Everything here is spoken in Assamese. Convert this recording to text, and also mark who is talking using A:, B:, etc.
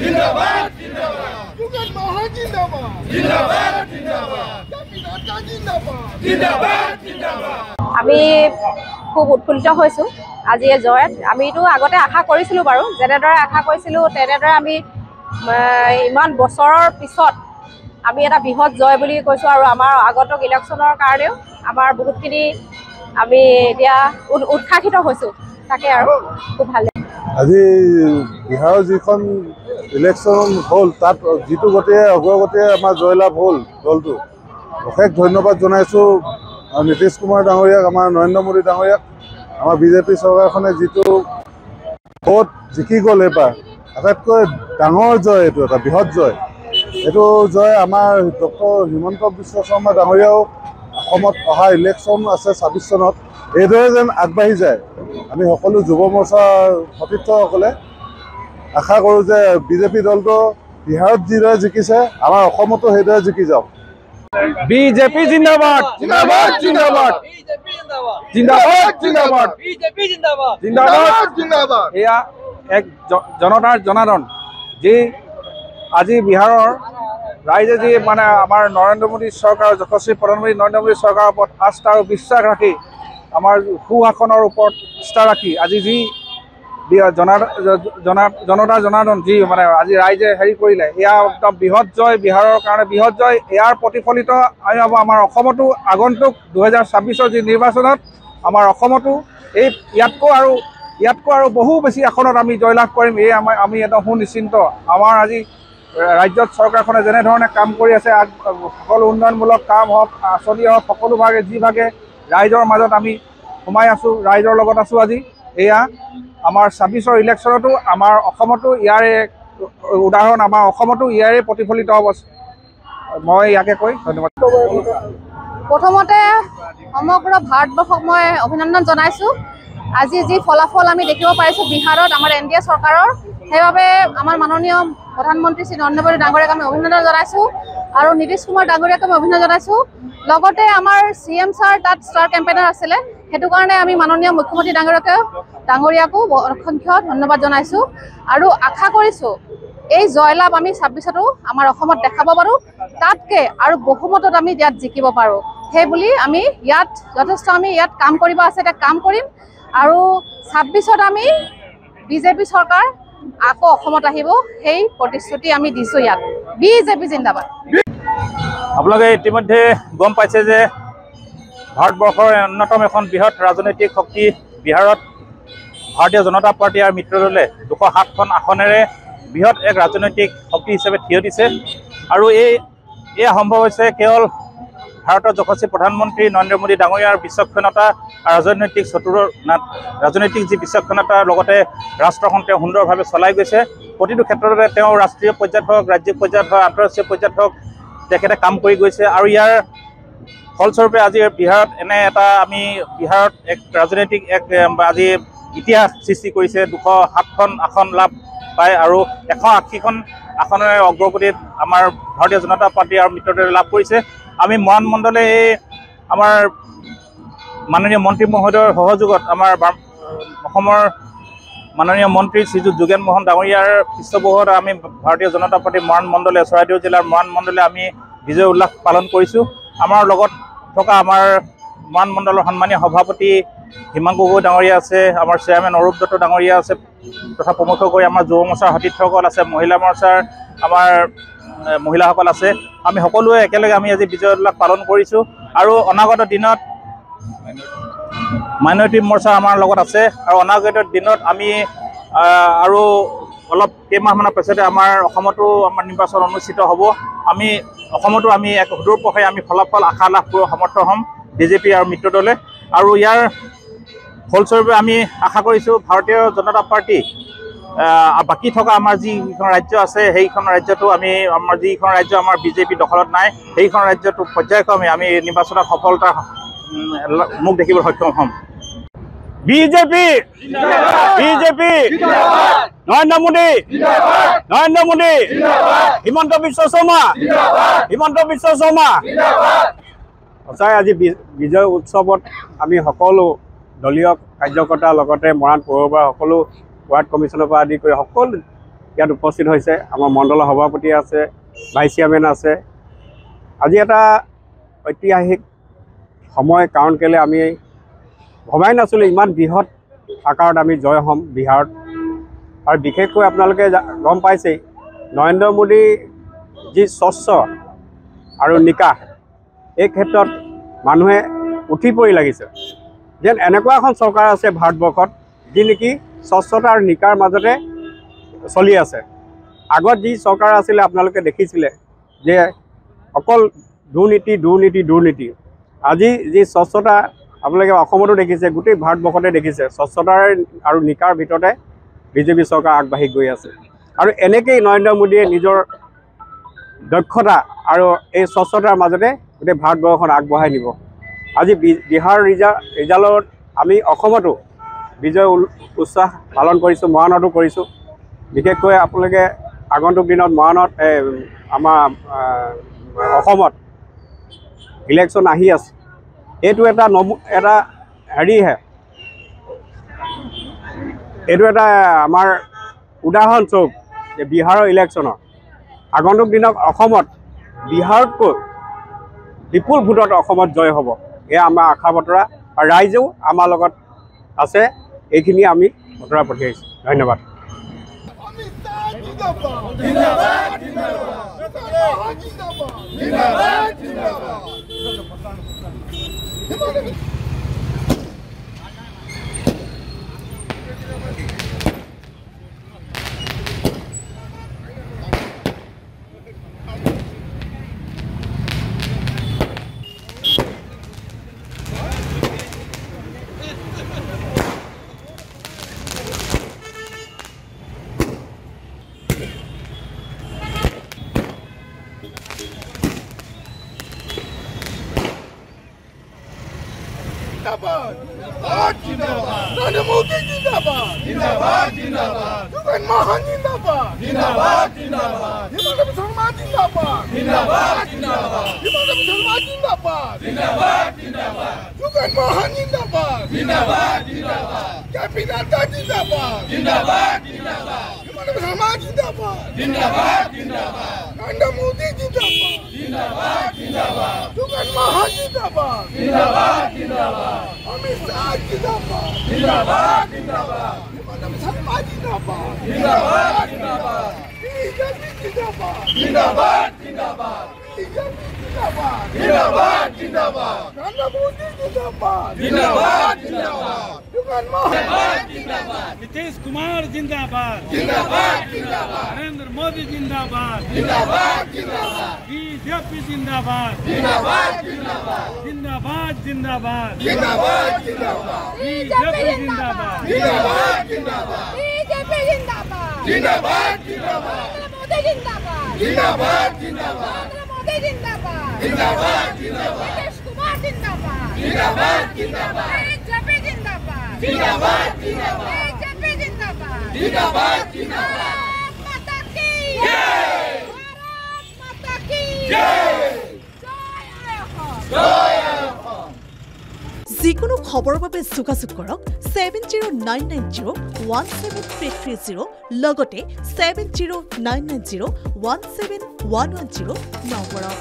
A: जिंदाबाद जिंदाबाद जुगन मोहन जिंदाबाद जिंदाबाद जिंदाबाद जिंदाबाद जिंदाबाद
B: আমি খুব উৎফুল্লিত হৈছো আজি এই জয়ত আমিতো আগতে আশা কৰিছিলো বাৰু যেনেদৰে আশা কৰিছিলো তেনেদৰে আমি ইমান বছৰৰ পিছত আমি এটা বৃহৎ জয় বুলি কৈছো আৰু আমাৰ আগন্তুক ইলেকশ্যনৰ কাৰণেও আমাৰ বহুতখিনি আমি এতিয়া উৎসাহিত হৈছো তাকে আৰু খুব ভাল
C: আজি বিহাৰৰ যিখন ইলেকশ্যন হ'ল তাত যিটো গতিয়ে অগ্ৰগতিয়ে আমাৰ জয়লাভ হ'ল দলটো অশেষ ধন্যবাদ জনাইছোঁ নীতিশ কুমাৰ ডাঙৰীয়াক আমাৰ নৰেন্দ্ৰ মোদী ডাঙৰীয়াক আমাৰ বিজেপি চৰকাৰখনে যিটো ভোট জিকি গ'ল এইবাৰ আটাইতকৈ ডাঙৰ জয় এইটো এটা বৃহৎ জয় এইটো জয় আমাৰ ডক্টৰ হিমন্ত বিশ্ব শৰ্মা ডাঙৰীয়াও অসমত অহা ইলেকশ্যন আছে ২৬ চনত এইদৰে যেন আগবাঢ়ি যায় আমি সকলো যুৱ মৰ্চাৰ সতীৰ্থসকলে আশা কৰোঁ যে বিজেপি দলটো বিহাৰত যিদৰে জিকিছে আমাৰ অসমতো সেইদৰে জিকি যাওক
D: बीजेपी जिंदाबाद जिंदाबाद जिंदाबाद जिंदाबाद जिंदाबाद बीजेपी जिंदाबाद जिंदाबाद जिंदाबाद एया एक जनतार जनार्दन जी আজি বিহাৰৰ ৰাইজে যি মানে আমাৰ নৰেন্দ্ৰ মোদী চৰকাৰ যশস্বী প্ৰধানমন্ত্ৰী নৰেন্দ্ৰ মোদী চৰকাৰৰ ওপৰত আস্থা আৰু বিশ্বাস ৰাখি আমাৰ সুশাসনৰ ওপৰত আস্থা ৰাখি আজি যি জনতাৰ জনাৰ্দন যি মানে আজি ৰাইজে হেৰি কৰিলে এয়া একদম বৃহৎ জয় বিহাৰৰ কাৰণে বৃহৎ জয় ইয়াৰ প্ৰতিফলিত আমি ভাবোঁ আমাৰ অসমতো আগন্তুক 2026 যি নিৰ্বাচনত আমাৰ অসমতো এই ইয়াতকৈ আৰু বহু বেছি আসনত আমি জয়লাভ কৰিম এই আমি একদম সুনিশ্চিন্ত আমাৰ আজি ৰাজ্যত চৰকাৰখনে যেনেধৰণে কাম কৰি আছে সকলো উন্নয়নমূলক কাম হওক আঁচনি হওক সকলো ভাগে যিভাগে ৰাইজৰ মাজত আমি সোমাই আছোঁ ৰাইজৰ লগত আছোঁ আজি এয়া আমাৰ ২৬ৰ ইলেকশ্যনতো আমাৰ অসমতো ইয়াৰে উদাহৰণ আমাৰ অসমতো ইয়াৰে প্ৰতিফলিত হ'ব মই ইয়াকে কৈ ধন্যবাদ
B: প্ৰথমতে সমগ্ৰ ভাৰতবৰ্ষক মই অভিনন্দন জনাইছোঁ আজি যি ফলাফল আমি দেখিব পাৰিছোঁ বিহাৰত আমাৰ এনডিএ চৰকাৰৰ সেইবাবে আমাৰ মাননীয় প্ৰধানমন্ত্ৰী শ্ৰী নৰেন্দ্ৰ মোদী ডাঙৰীয়াক আমি অভিনন্দন জনাইছোঁ আৰু নীতিশ কুমাৰ ডাঙৰীয়াক আমি অভিনন্দন জনাইছোঁ লগতে আমাৰ CM ছাৰ তাত ষ্টাৰ কেম্পেইনাৰ আছিলে সেইটো কাৰণে আমি মাননীয় মুখ্যমন্ত্ৰী ডাঙৰীয়াকো অসংখ্য ধন্যবাদ জনাইছোঁ আৰু আশা কৰিছোঁ এই জয়লাভ আমি ২৬তো আমাৰ অসমত দেখাব পাৰোঁ তাতকৈ আৰু বহুমতত আমি ইয়াত জিকিব পাৰোঁ সেই বুলি আমি ইয়াত যথেষ্ট আমি ইয়াত কাম কৰিব আছে এতিয়া কাম কৰিম আৰু ২৬ত আমি বিজেপি চৰকাৰ আকৌ অসমত আহিব সেই প্ৰতিশ্ৰুতি আমি দিছোঁ ইয়াত বিজেপি জিন্দাবাদ
D: আপোনালোকে ইতিমধ্যে গম পাইছে যে ভাৰতবৰ্ষৰ অন্যতম এখন বৃহৎ ৰাজনৈতিক শক্তি বিহাৰত ভাৰতীয় জনতা পাৰ্টি আৰু মিত্ৰদলে ২০৭খন আসনেৰে বৃহৎ এক ৰাজনৈতিক শক্তি হিচাপে থিয় দিছে আৰু এয়া সম্ভৱ হৈছে কেৱল ভাৰতৰ যশস্বী প্ৰধানমন্ত্ৰী নৰেন্দ্ৰ মোদী ডাঙৰীয়াৰ বিচক্ষণতা ৰাজনৈতিক যি বিচক্ষণতাৰ লগতে ৰাষ্ট্ৰখন তেওঁ সুন্দৰভাৱে চলাই গৈছে প্ৰতিটো ক্ষেত্ৰতে তেওঁ ৰাষ্ট্ৰীয় পৰ্যায়ত হওক ৰাজ্যিক পৰ্যায়ত হওক আন্তঃৰাষ্ট্ৰীয় পৰ্যায়ত হওক তেখেতে কাম কৰি গৈছে আৰু ইয়াৰ ফলস্বৰূপে আজি বিহাৰত এনে এটা আমি বিহাৰত এক ৰাজনৈতিক এক আজি ইতিহাস সৃষ্টি কৰিছে ২০৭খন আসন লাভ পায় আৰু ১৮০খন আসনেৰে অগ্ৰগতিত আমাৰ ভাৰতীয় জনতা পাৰ্টি আৰু মিত্ৰদলে লাভ কৰিছে আমি মৰাণ মণ্ডলে এই আমাৰ মাননীয় মন্ত্ৰী মহোদয়ৰ সহযোগত আমাৰ অসমৰ মাননীয় মন্ত্ৰী শ্ৰীযুত যোগেন মোহন ডাঙৰীয়াৰ পৃষ্ঠপোষকত আমি ভাৰতীয় জনতা পাৰ্টি মৰাণ মণ্ডলে চৰাইদেউ জিলাৰ মৰাণ মণ্ডলে আমি বিজয় উল্লাস পালন কৰিছোঁ আমাৰ লগত থকা আমাৰ মৰাণ মণ্ডলৰ সন্মানীয় সভাপতি হিমাংশু গগৈ ডাঙৰীয়া আছে আমাৰ চেয়াৰমেন অৰূপ দত্ত ডাঙৰীয়া আছে তথা প্ৰমুখকৈ আমাৰ যুৱ মৰ্চাৰ সতীৰ্থসকল আছে মহিলা মৰ্চাৰ আমাৰ মহিলাসকল আছে আমি সকলোৱে একেলগে আমি আজি বিজয় উল্লাস পালন কৰিছোঁ আৰু অনাগত দিনত মাইনৰিটি মৰ্চা আমাৰ লগত আছে আৰু অনাগত দিনত আমি আৰু অলপ কেইমাহমানৰ পিছতে আমাৰ অসমতো আমাৰ নিৰ্বাচন অনুষ্ঠিত হ'ব আমি অসমতো আমি এক সুদূৰ প্ৰসাৰী আমি ফলাফল আশা লাভ কৰোঁ সমৰ্থ হ'ম বিজেপি আৰু মিত্ৰদলে আৰু ইয়াৰ ফলস্বৰূপে আমি আশা কৰিছোঁ ভাৰতীয় জনতা পাৰ্টি বাকী থকা আমাৰ যিখন ৰাজ্য আছে সেইখন ৰাজ্যতো আমি আমাৰ যিখন ৰাজ্য আমাৰ বিজেপি দখলত নাই সেইখন ৰাজ্যতো পৰ্যায়ক্ৰমে আমি নিৰ্বাচনত সফলতা মুখ দেখিবলৈ সক্ষম হ'ম বিজেপি বিজেপি নৰেন্দ্ৰ মোদী হিমন্ত বিশ্ব শৰ্মা
E: সঁচাই আজি বিজয় উৎসৱত আমি সকলো দলীয় কাৰ্যকৰ্তা লগতে মৰাণ পৌৰসভাৰ সকলো ৱাৰ্ড কমিশ্যনৰ পৰা আদি কৰি সকলো ইয়াত উপস্থিত হৈছে আমাৰ মণ্ডলৰ সভাপতি আছে ভাইচ চেয়াৰমেন আছে আজি এটা ঐতিহাসিক সময় কাৰণ কেলে আমি ভবাই নাছিলোঁ ইমান বৃহৎ আকাৰত আমি জয় হ'ম বিহাৰত আৰু বিশেষকৈ আপোনালোকে গম পাইছেই নৰেন্দ্ৰ মোদী যি স্বচ্ছ আৰু নিকাহ এই ক্ষেত্ৰত মানুহে উঠি পৰি লাগিছে যেন এনেকুৱা এখন চৰকাৰ আছে ভাৰতবৰ্ষত যি নেকি স্বচ্ছতা আৰু নিকাৰ মাজতে চলি আছে আগত যি চৰকাৰ আছিলে আপোনালোকে দেখিছিলে যে অকল দুৰ্নীতি আজি যি স্বচ্ছতা আপোনালোকে অসমতো দেখিছে গোটেই ভাৰতবৰ্ষতে দেখিছে স্বচ্ছতাৰ আৰু নিকাৰ ভিতৰতে বিজেপি চৰকাৰ আগবাঢ়ি গৈ আছে আৰু এনেকেই নৰেন্দ্ৰ মোদীয়ে নিজৰ দক্ষতা আৰু এই স্বচ্ছতাৰ মাজতে গোটেই ভাৰতবৰ্ষখন আগবঢ়াই নিব আজি বিহাৰ ৰিজাল্টত আমি অসমতো বিজয় উৎসাহ পালন কৰিছোঁ মৰাণতো কৰিছোঁ বিশেষকৈ আপোনালোকে আগন্তুক দিনত মৰাণত আমাৰ অসমত ইলেকশ্যন আহি আছে এইটো এটা হেৰিহে এইটো এটা আমাৰ উদাহৰণস্বৰূপ যে বিহাৰৰ ইলেকশ্যনৰ আগন্তুক দিনত অসমত বিহাৰতকৈ বিপুল ভোটত অসমত জয় হ'ব এয়া আমাৰ আশা বতৰা আৰু ৰাইজেও আমাৰ লগত আছে এইখিনি আমি বতৰা পঠিয়াইছোঁ ধন্যবাদ
A: Nana Modi Jindabad! Jindabad! Jindabad! Jugan Mahan Jindabad! Jindabad! Jindabad! Himanta Biswa Jindabad! Jindabad! Jindabad! Himanta Biswa Jindabad! Jindabad! Jindabad! Jugan Mahan Jindabad! Jindabad! Jindabad! JP Nadda Jindabad! Jindabad! Jindabad! Himanta Biswa Jindabad! Jindabad! Jindabad! Nana Modi Jindabad! Jindabad! Jindabad! Jugan Mahan Jindabad! Jindabad! Jindabad! Amit Shah Jindabad! Jindabad! Jindabad! Himanta Biswa Jindabad! Jindabad! Jindabad! BJP Jindabad! Jindabad! Jindabad! BJP Jindabad! Jindabad! Jindabad! Nana Modi Jindabad! Jindabad! Jindabad! Jugan Mahan Jindabad!
F: Nitish Kumar जिंदाबाद
A: Jindabad! Jindabad!
F: नरेंद्र मोदी जिंदाबाद
A: Jindabad! Jindabad!
F: बीजेपी जिंदाबाद
A: Jindabad! Jindabad!
F: जिंदाबाद जिंदाबाद
A: Jindabad! Jindabad!
F: बीजेपी जिंदाबाद
A: Jindabad! Jindabad!
B: बीजेपी जिंदाबाद
A: Jindabad! Jindabad!
B: मोदी जिंदाबाद
A: Jindabad! Jindabad!
B: मोदी जिंदाबाद
A: Jindabad! Jindabad!
B: नीतीश कुमार जिंदाबाद
A: Jindabad! Jindabad!
B: बीजेपी जिंदाबाद
A: Jindabad! Jindabad!
B: बीजेपी जिंदाबाद
A: Jindabad! Jindabad!
B: भारत माता की
A: जय!
B: भारत माता की
A: जय!
B: जय
G: যিকোনো খবৰৰ বাবে যোগাযোগ কৰক 7099017330 লগতে 7099017110 নম্বৰত।